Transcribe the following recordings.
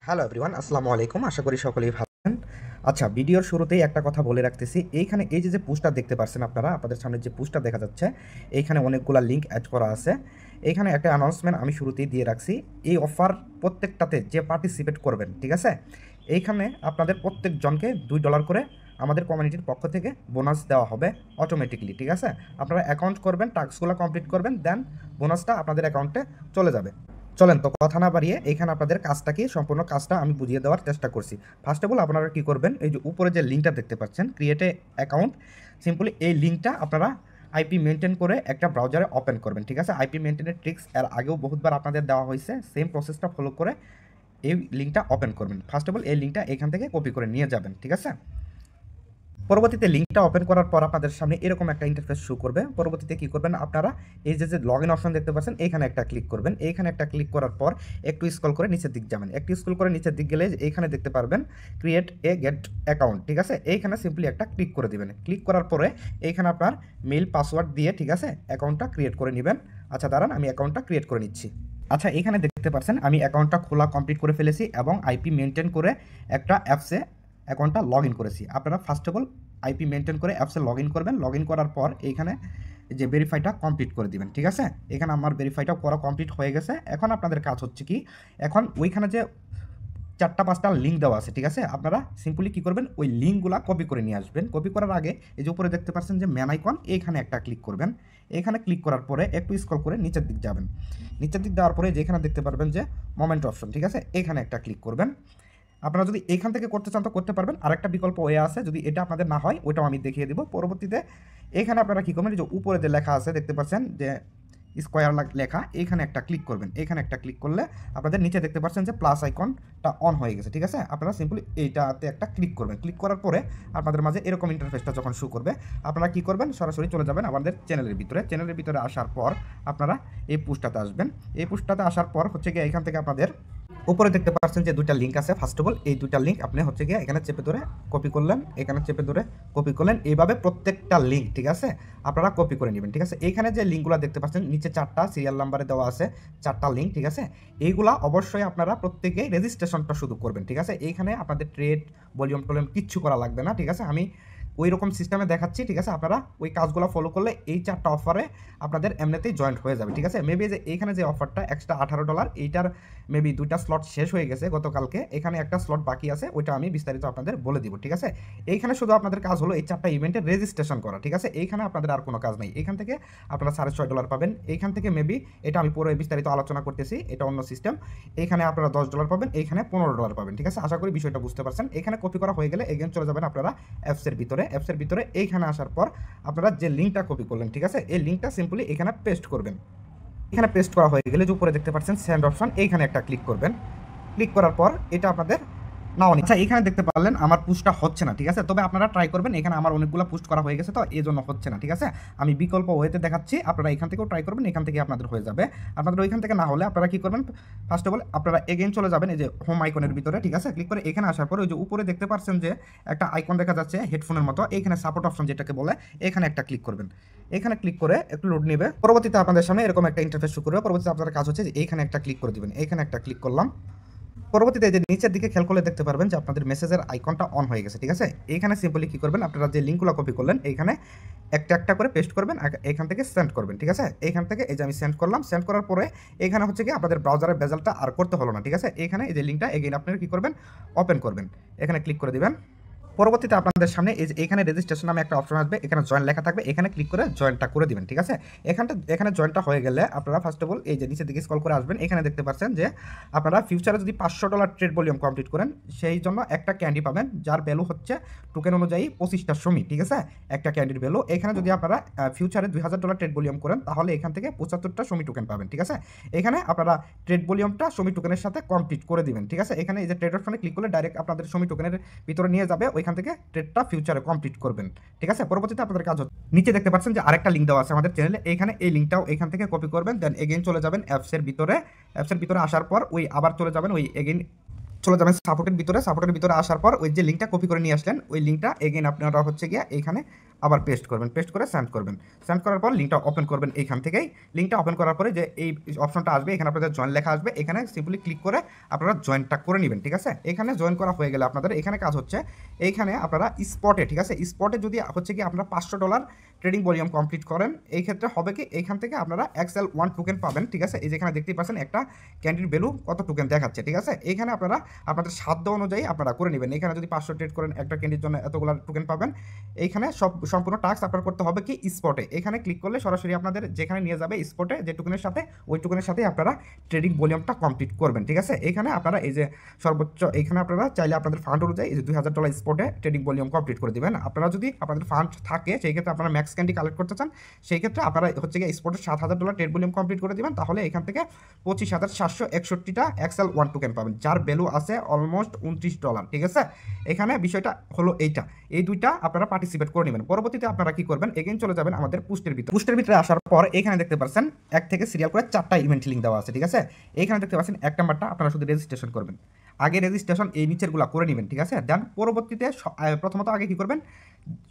Hello everyone, আসসালামু আলাইকুম। আশা করি সকলেই ভালো আছেন। আচ্ছা, ভিডিওর শুরুতেই একটা কথা বলে রাখতেছি। এইখানে এই যে পোস্টটা দেখতে পাচ্ছেন আপনারা, আপনাদের সামনে যে পোস্টটা দেখা যাচ্ছে, এইখানে অনেকগুলা লিঙ্ক অ্যাড করা আছে। এইখানে একটা অ্যানাউন্সমেন্ট আমি শুরুতেই দিয়ে রাখছি। এই অফার প্রত্যেকটাতে যে পার্টিসিপেট করবেন, ঠিক আছে, এইখানে আপনাদের প্রত্যেকজনকে $2 করে আমাদের কমিউনিটির পক্ষ থেকে বোনাস দেওয়া হবে অটোমেটিকলি, ঠিক আছে। আপনারা অ্যাকাউন্ট করবেন, টাস্কগুলো কমপ্লিট করবেন, দেন বোনাসটা আপনাদের অ্যাকাউন্টে চলে যাবে। চলেন তো কথা না বাড়িয়ে এইখানে আপনাদের কাজটা কি, সম্পূর্ণ কাজটা আমি বুঝিয়ে দেওয়ার চেষ্টা করছি। ফার্স্ট অফ অল আপনারা কী করবেন, এই যে উপরে যে লিঙ্কটা দেখতে পাচ্ছেন, ক্রিয়েট এ অ্যাকাউন্ট, সিম্পলি এই লিঙ্কটা আপনারা আইপি মেনটেন করে একটা ব্রাউজারে ওপেন করবেন, ঠিক আছে। আইপি মেনটেনের ট্রিক্স এর আগেও বহুতবার আপনাদের দেওয়া হয়েছে, সেম প্রসেসটা ফলো করে এই লিঙ্কটা ওপেন করবেন। ফার্স্ট অফ অল এই লিঙ্কটা এখান থেকে কপি করে নিয়ে যাবেন, ঠিক আছে। পরবর্তীতে লিঙ্কটা ওপেন করার পর আপনাদের সামনে এরকম একটা ইন্টারফেস শো করবে। পরবর্তীতে কী করবেন, আপনারা এই যে লগ ইন অপশন দেখতে পাচ্ছেন, এইখানে একটা ক্লিক করবেন। এইখানে একটা ক্লিক করার পর একটু স্ক্রল করে নিচের দিক যাবেন। একটু স্ক্রল করে নিচের দিক গেলে এইখানে দেখতে পারবেন ক্রিয়েট এ গেট অ্যাকাউন্ট, ঠিক আছে। এইখানে সিম্পলি একটা ক্লিক করে দিবেন। ক্লিক করার পরে এইখানে আপনার মেইল পাসওয়ার্ড দিয়ে, ঠিক আছে, অ্যাকাউন্টটা ক্রিয়েট করে নেবেন। আচ্ছা দাঁড়ান, আমি অ্যাকাউন্টটা ক্রিয়েট করে নিচ্ছি। আচ্ছা, এখানে দেখতে পাচ্ছেন আমি অ্যাকাউন্টটা খোলা কমপ্লিট করে ফেলেছি এবং আইপি মেনটেন করে একটা অ্যাপসে অ্যাকাউন্টটা লগ ইন করেছি। আপনারা first of all IP maintain করে অ্যাপসে লগ ইন করবেন। লগ ইন করার পর এইখানে যে ভেরিফাইটা কমপ্লিট করে দিবেন, ঠিক আছে। এখানে আমার ভেরিফাইটাও করা কমপ্লিট হয়ে গেছে। এখন আপনাদের কাজ হচ্ছে কি, এখন ওইখানে যে 4-5টা লিঙ্ক দেওয়া আছে, ঠিক আছে, আপনারা সিম্পলি কী করবেন, ওই লিঙ্কগুলা কপি করে নিয়ে আসবেন। কপি করার আগে এই যে উপরে দেখতে পাচ্ছেন যে ম্যান আইকন, এইখানে একটা ক্লিক করবেন। এখানে ক্লিক করার পরে একটু স্ক্রল করে নিচের দিক যাবেন। নিচের দিক যাওয়ার পরে যেখানে দেখতে পারবেন যে মোমেন্ট অপশন, ঠিক আছে, এখানে একটা ক্লিক করবেন। আপনারা যদি এখান থেকে করতে চান তো করতে পারবেন। আরেকটা বিকল্প ওয়ে আছে, যদি এটা আপনাদের না হয় ওইটাও আমি দেখিয়ে দিব পরবর্তীতে। এখানে আপনারা কী করবেন, যে উপরে যে লেখা আছে দেখতে পাচ্ছেন যে স্কোয়ার লেখা, এখানে একটা ক্লিক করবেন। এখানে একটা ক্লিক করলে আপনাদের নিচে দেখতে পাচ্ছেন যে প্লাস আইকনটা অন হয়ে গেছে, ঠিক আছে। আপনারা সিম্পলি এইটাতে একটা ক্লিক করবেন। ক্লিক করার পরে আপনাদের মাঝে এরকম ইন্টারফেসটা যখন শো করবে, আপনারা কী করবেন, সরাসরি চলে যাবেন আমাদের চ্যানেলের ভিতরে। চ্যানেলের ভিতরে আসার পর আপনারা এই পোস্টটাতে আসবেন। এই পোস্টটাতে আসার পর হচ্ছে গিয়ে এখান থেকে আপনাদের উপরে দেখতে পাচ্ছেন যে দুইটা লিঙ্ক আছে। ফার্স্ট অফ অল এই দুইটা লিঙ্ক আপনি হচ্ছে গিয়ে এখানে চেপে ধরে কপি করলেন, এখানে চেপে ধরে কপি করলেন। এইভাবে প্রত্যেকটা লিঙ্ক, ঠিক আছে, আপনারা কপি করে নেবেন, ঠিক আছে। এইখানে যে লিঙ্কগুলো দেখতে পাচ্ছেন নিচে 4টা সিরিয়াল নাম্বারে দেওয়া আছে, 4টা লিঙ্ক, ঠিক আছে। এইগুলা অবশ্যই আপনারা প্রত্যেকেই রেজিস্ট্রেশনটা শুধু করবেন, ঠিক আছে। এইখানে আপনাদের ট্রেড ভলিউম টলিউম কিচ্ছু করা লাগবে না, ঠিক আছে। আমি ওই রকম সিস্টেমে দেখাচ্ছি, ঠিক আছে। আপনারা ওই কাজগুলো ফলো করলে এই 4টা অফারে আপনাদের এমনিতেই জয়েন্ট হয়ে যাবে, ঠিক আছে। মেবি যে এইখানে যে অফারটা এক্সট্রা $18, এইটার মেবি 2টা স্লট শেষ হয়ে গেছে গতকালকে। এখানে একটা স্লট বাকি আছে, ওইটা আমি বিস্তারিত আপনাদের বলে দিব, ঠিক আছে। এইখানে শুধু আপনাদের কাজ হলো এই 4টা ইভেন্টের রেজিস্ট্রেশন করা, ঠিক আছে। এইখানে আপনাদের আর কোনো কাজ নেই। এখান থেকে আপনারা $6.5 পাবেন। এইখান থেকে মেবি, এটা আমি পুরো বিস্তারিত আলোচনা করতেছি, এটা অন্য সিস্টেম। এইখানে আপনারা $10 পাবেন, এইখানে $15 পাবেন, ঠিক আছে। আশা করি বিষয়টা বুঝতে পারছেন। এখানে কপি করা হয়ে গেলে এগেন চলে যাবেন আপনারা অ্যাপসের ভিতরে। অ্যাপসের ভিতরে এইখানে আসার পর আপনারা যে লিঙ্কটা কপি করলেন, ঠিক আছে, এই লিঙ্কটা সিম্পলি এখানে পেস্ট করবেন। এখানে পেস্ট করা হয়ে গেলে যে উপরে দেখতে পাচ্ছেন সেন্ড অপশন, এইখানে একটা ক্লিক করবেন। ক্লিক করার পর এটা আপনাদের নাও আচ্ছা, এখানে দেখতে পারলেন আমার পুস্টটা হচ্ছে না, ঠিক আছে। তবে আপনারা ট্রাই করবেন, এখানে আমার অনেকগুলো পোস্ট করা হয়ে গেছে তো এই জন্য হচ্ছে না, ঠিক আছে। আমি বিকল্প ওয়েতে দেখাচ্ছি, আপনারা এখান থেকেও ট্রাই করবেন, এখান থেকে আপনাদের হয়ে যাবে। আপনাদের ওইখান থেকে না হলে আপনারা কী করবেন, ফার্স্ট অফ অল আপনারা এগেইন চলে যাবেন এই যে হোম আইকনের ভিতরে, ঠিক আছে। ক্লিক করে এখানে আসার পরে ওই যে উপরে দেখতে পাচ্ছেন যে একটা আইকন দেখা যাচ্ছে হেডফোনের মতো, এইখানে সাপোর্ট অপশন যেটাকে বলে, এখানে একটা ক্লিক করবেন। এখানে ক্লিক করে একটু লোড নেবে। পরবর্তীতে আপনাদের সামনে এরকম একটা ইন্টারফেস শুরু করবে। পরবর্তীতে আপনাদের কাজ হচ্ছে যে এইখানে একটা ক্লিক করে দিবেন। এইখানে একটা ক্লিক করলাম। পরবর্তীতে যে নিচের দিকে খেয়াল করলে দেখতে পারবেন যে আপনাদের মেসেজের আইকনটা অন হয়ে গেছে, ঠিক আছে। এইখানে সিম্পলি কী করবেন, আপনারা যে লিঙ্কগুলো কপি করলেন এইখানে একটা একটা করে পেস্ট করবেন, এখান থেকে সেন্ড করবেন, ঠিক আছে। এইখান থেকে এই যে আমি সেন্ড করলাম। সেন্ড করার পরে এখানে হচ্ছে কি আপনাদের ব্রাউজারের বেজালটা আর করতে হলো না, ঠিক আছে। এইখানে এই যে লিঙ্কটা এগেইন আপনারা কী করবেন, ওপেন করবেন। এখানে ক্লিক করে দিবেন। পরবর্তীতে আপনাদের সামনে এই যে এখানে রেজিস্ট্রেশন নামে একটা অপশন আসবে, এখানে জয়েন লেখা থাকবে, এখানে ক্লিক করে জয়েনটা করে দিবেন, ঠিক আছে। এখানে জয়েনটা হয়ে গেলে আপনারা ফার্স্ট অফ অল এই যে নিচের দিকে স্ক্রল করে আসবেন। এখানে দেখতে পাচ্ছেন যে আপনারা ফিউচারে যদি $500 ট্রেড ভলিউম কমপ্লিট করেন, সেই জন্য একটা ক্যান্ডি পাবেন, যার ভ্যালু হচ্ছে টোকেন অনুযায়ী 25টা সমী, ঠিক আছে, একটা ক্যান্ডির ভ্যালু। এখানে যদি আপনারা ফিউচারে $2000 ট্রেড ভলিউম করেন, তাহলে এখান থেকে 75টা সমী টোকেন পাবেন, ঠিক আছে। এখানে আপনারা ট্রেড ভলিউমটা সমী টোকেনের সাথে কমপ্লিট করে দিবেন, ঠিক আছে। এখানে এই যে ট্রেড অপশনে ক্লিক করলে ডাইরেক্ট আপনাদের সমী টোকেনের ভিতরে নিয়ে যাবে, ওইখান থেকে ট্রেডটা ফিউচারে কমপ্লিট করবেন, ঠিক আছে। পরবর্তীতে আপনাদের কাজ হচ্ছে নিচে দেখতে পাচ্ছেন যে আরেকটা লিঙ্ক দেওয়া আছে আমাদের চ্যানেলে, এইখানে এই লিঙ্কটাও এখান থেকে কপি করবেন। দেন এগেইন চলে যাবেন অ্যাপসের ভিতরে। অ্যাপসের ভিতরে আসার পর ওই আবার চলে যাবেন ওই এগেইন চলে যাবেন সাপোর্টের ভিতরে। সাপোর্টের ভিতরে আসার পর ওই যে লিঙ্কটা কপি করে নিয়ে আসলেন, ওই লিঙ্কটা এগেইন আপনারা হচ্ছে গিয়ে এইখানে আবার পেস্ট করবেন, পেস্ট করে সেন্ড করবেন। সেন্ড করার পর লিঙ্কটা ওপেন করবেন এইখান থেকেই। লিঙ্কটা ওপেন করার পরে যে এই অপশনটা আসবে, এখানে আপনাদের জয়েন লেখা আসবে, এখানে সিম্পলি ক্লিক করে আপনারা জয়েনটা করে নেবেন, ঠিক আছে। এখানে জয়েন করা হয়ে গেলে আপনাদের এখানে কাজ হচ্ছে, এইখানে আপনারা স্পটে, ঠিক আছে, স্পটে যদি হচ্ছে কি আপনারা $500 ট্রেডিং ভলিউম কমপ্লিট করেন, এই ক্ষেত্রে হবে কি এইখান থেকে আপনারা XL1 টোকেন পাবেন, ঠিক আছে। এই যেখানে দেখতেই পাচ্ছেন একটা ক্যান্ডির ভ্যালু কত টোকেন দেখাচ্ছে, ঠিক আছে। এইখানে আপনারা আপনাদের সাধ্য অনুযায়ী আপনারা করে নেবেন। এখানে যদি 500 ট্রেড করেন একটা ক্যান্ডির জন্য এতগুলো টোকেন পাবেন। এইখানে সম্পূর্ণ টাস্ক আপনার করতে হবে কি স্পটে, এখানে ক্লিক করলে সরাসরি আপনাদের যেখানে নিয়ে যাবে স্পটে যে টোকেনের সাথে, ওই টোকেনের সাথে আপনারা ট্রেডিং ভলিউমটা কমপ্লিট করবেন, ঠিক আছে। এখানে আপনারা এই যে সর্বোচ্চ, এখানে আপনারা চাইলে আপনাদের ফান্ড অনুযায়ী এই যে $2000 স্পটে ট্রেডিং ভলিউম কমপ্লিট করে দিবেন। আপনারা যদি আপনাদের ফান্ড থাকে সেই ক্ষেত্রে আপনারা ম্যাক্স ক্যান্ডি কালেক্ট করতে চান, সেই ক্ষেত্রে আপনারা হচ্ছে গিয়ে স্পটে $7000 ট্রেড ভলিউম কমপ্লিট করে দিবেন, তাহলে এখান থেকে 25761টা XL1 টোকেন পাবেন, যার ভ্যালু আছে অলমোস্ট $29, ঠিক আছে। এখানে বিষয়টা হলো এইটা, এই দুইটা আপনারা পার্টিসিপেট করে নেবেন। পরবর্তীতে আপনারা কি করবেন, এগেইন চলে যাবেন আমাদের পোস্টের ভিতরে। পোস্টের ভিতরে আসার পর এখানে দেখতে পাচ্ছেন এক থেকে সিরিয়াল করে 4টা ইভেন্ট লিঙ্ক দেওয়া আছে, ঠিক আছে। এইখানে দেখতে পাচ্ছেন 1 নাম্বারটা আপনারা শুধু রেজিস্ট্রেশন করবেন, আগে রেজিস্ট্রেশন এই নিচেরগুলো করে নেবেন, ঠিক আছে। দেন পরবর্তীতে প্রথমত আগে কি করবেন,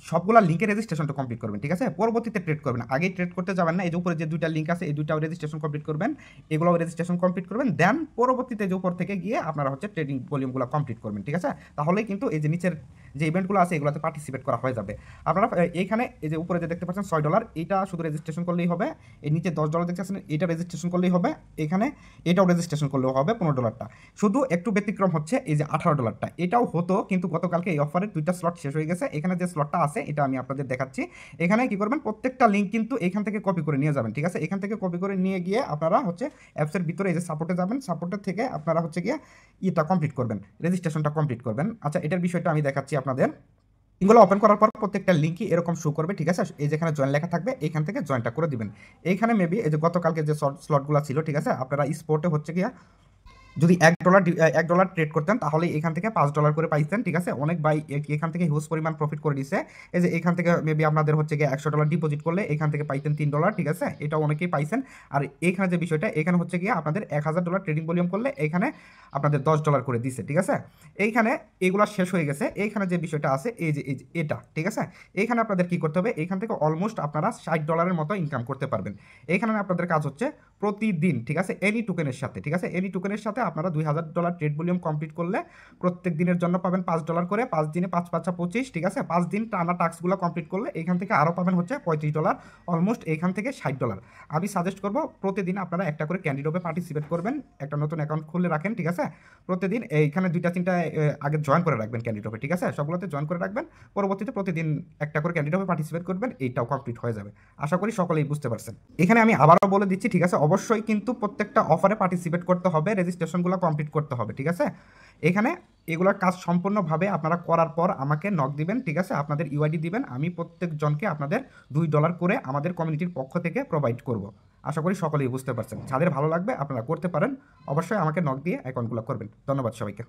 সবগুলা লিঙ্কের রেজিস্ট্রেশনটা কমপ্লিট করবেন, ঠিক আছে। পরবর্তীতে ট্রেড করবেন, আগেই ট্রেড করতে যাবেন না, এই যে উপরে যে দুইটা লিঙ্ক আছে এই দুইটাও রেজিস্ট্রেশন কমপ্লিট করবেন, এগুলোও রেজিস্ট্রেশন কমপ্লিট করবেন। দেন পরবর্তীতে যে উপর থেকে গিয়ে আপনারা হচ্ছে ট্রেডিং ভলিউমগুলো কমপ্লিট করবেন, ঠিক আছে। তাহলেই কিন্তু এই যে নিচের যে ইভেন্টগুলো আছে এগুলোতে পার্টিসিপেট করা হয়ে যাবে। আপনারা এইখানে এই যে উপরে যে দেখতে পাচ্ছেন $6, এটা শুধু রেজিস্ট্রেশন করলেই হবে। এই নিচে $10 দেখতে পাচ্ছেন, এটা রেজিস্ট্রেশন করলেই হবে। এখানে এটাও রেজিস্ট্রেশন করলেও হবে $15টা। শুধু একটু ব্যতিক্রম হচ্ছে এই যে $18টা, এটাও হতো কিন্তু গতকালকে এই অফারের 2টা স্লট শেষ হয়ে গেছে। এখানে যে স্লটটা আছে এটা আমি আপনাদের দেখাচ্ছি। এখানে কি করবেন, প্রত্যেকটা লিঙ্ক কিন্তু এখান থেকে কপি করে নিয়ে যাবেন, ঠিক আছে। এখান থেকে কপি করে নিয়ে গিয়ে আপনারা হচ্ছে অ্যাপসের ভিতরে এই যে সাপোর্টে যাবেন, সাপোর্টের থেকে আপনারা হচ্ছে গিয়ে এটা কমপ্লিট করবেন, রেজিস্ট্রেশনটা কমপ্লিট করবেন। আচ্ছা, এটার বিষয়টা আমি দেখাচ্ছি আপনাদের। এগুলো ওপেন করার পর প্রত্যেকটা লিঙ্কই এরকম শো করবে, ঠিক আছে। এই যেখানে জয়েন লেখা থাকবে এখান থেকে জয়েনটা করে দিবেন। এইখানে মেবি এই যে গতকালকে যে স্লটগুলো ছিল, ঠিক আছে, আপনারা স্পোর্টে হচ্ছে গিয়া যদি $1 ট্রেড করতেন তাহলে এখান থেকে $5 করে পাইতেন, ঠিক আছে। অনেক ভাই এখান থেকে হিউজ পরিমাণ প্রফিট করে দিছে। এই যে এখান থেকে মেবি আপনাদের হচ্ছে গিয়ে $100 ডিপোজিট করলে এখান থেকে পাইতেন $3, ঠিক আছে। এটা অনেকেই পাইছেন। আর এখানে যে বিষয়টা, এখানে হচ্ছে গিয়ে আপনাদের $1000 ট্রেডিং ভলিউম করলে এখানে আপনাদের $10 করে দিছে, ঠিক আছে। এইখানে এগুলো শেষ হয়ে গেছে। এইখানে যে বিষয়টা আছে এই যে এটা, ঠিক আছে। এইখানে আপনাদের কি করতে হবে, এইখান থেকে অলমোস্ট আপনারা $60 মতো ইনকাম করতে পারবেন। এইখানে আপনাদের কাজ হচ্ছে প্রতিদিন, ঠিক আছে, এনি টোকেনের সাথে, ঠিক আছে, এনি টোকেনের সাথে আপনারা $2000 ট্রেড ভলিউম কমপ্লিট করলে প্রত্যেক দিনের জন্য পাবেন $5 করে, 5 দিনে 5 5 25, ঠিক আছে। 5 দিন টানা টাস্কগুলো কমপ্লিট করলে এখান থেকে আরও পাবেন হচ্ছে $35, অলমোস্ট এইখান থেকে $60। আমি সাজেস্ট করবো প্রতিদিন আপনারা একটা করে ক্যান্ডিডেটে পার্টিসিপেট করবেন, একটা নতুন অ্যাকাউন্ট খুলে রাখেন, ঠিক আছে। প্রতিদিন এইখানে 2টা 3টা আগে জয়েন করে রাখবেন ক্যান্ডিডেটে, ঠিক আছে, সবগুলোতে জয়েন করে রাখবেন। পরবর্তীতে প্রতিদিন একটা করে ক্যান্ডিডেটে পার্টিসিপেট করবেন, এইটাও কমপ্লিট হয়ে যাবে। আশা করি সকলেই বুঝতে পারছেন। এখানে আমি আবারও বলে দিচ্ছি, ঠিক আছে, অবশ্যই কিন্তু প্রত্যেকটা অফারে পার্টিসিপেট করতে হবে, রেজিস্ট্রেশনগুলো কমপ্লিট করতে হবে, ঠিক আছে। এখানে এগুলোর কাজ সম্পূর্ণভাবে আপনারা করার পর আমাকে নক দিবেন, ঠিক আছে, আপনাদের ইউআইডি দিবেন, আমি প্রত্যেকজনকে আপনাদের $2 করে আমাদের কমিউনিটির পক্ষ থেকে প্রোভাইড করব। আশা করি সকলেই বুঝতে পারছেন। যাদের ভালো লাগবে আপনারা করতে পারেন, অবশ্যই আমাকে নক দিয়ে অ্যাকাউন্টগুলো করবেন। ধন্যবাদ সবাইকে।